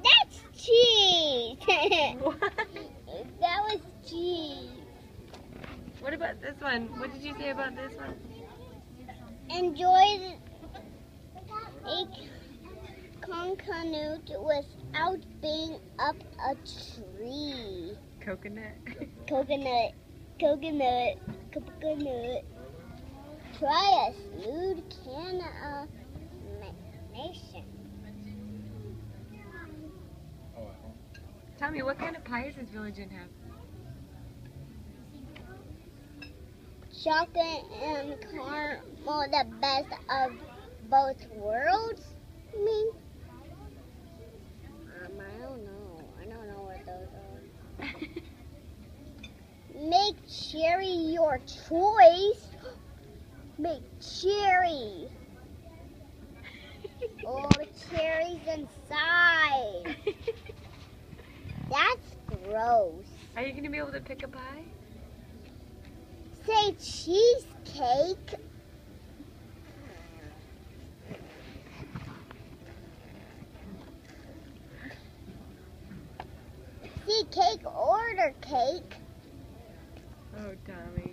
That's cheese. What? That was cheese. What about this one? What did you say about this one? Enjoy a coconut without being up a tree. Coconut. Coconut. Try a smooth can of nation. Tommy, what kind of pie does Village Inn have? Chocolate and caramel, the best of both worlds? You mean? I don't know. I don't know what those are. Make cherry your choice. Make cherry. Oh, the cherries inside. That's gross. Are you going to be able to pick a pie? Say cheesecake. See, cake, order cake. Oh, Tommy.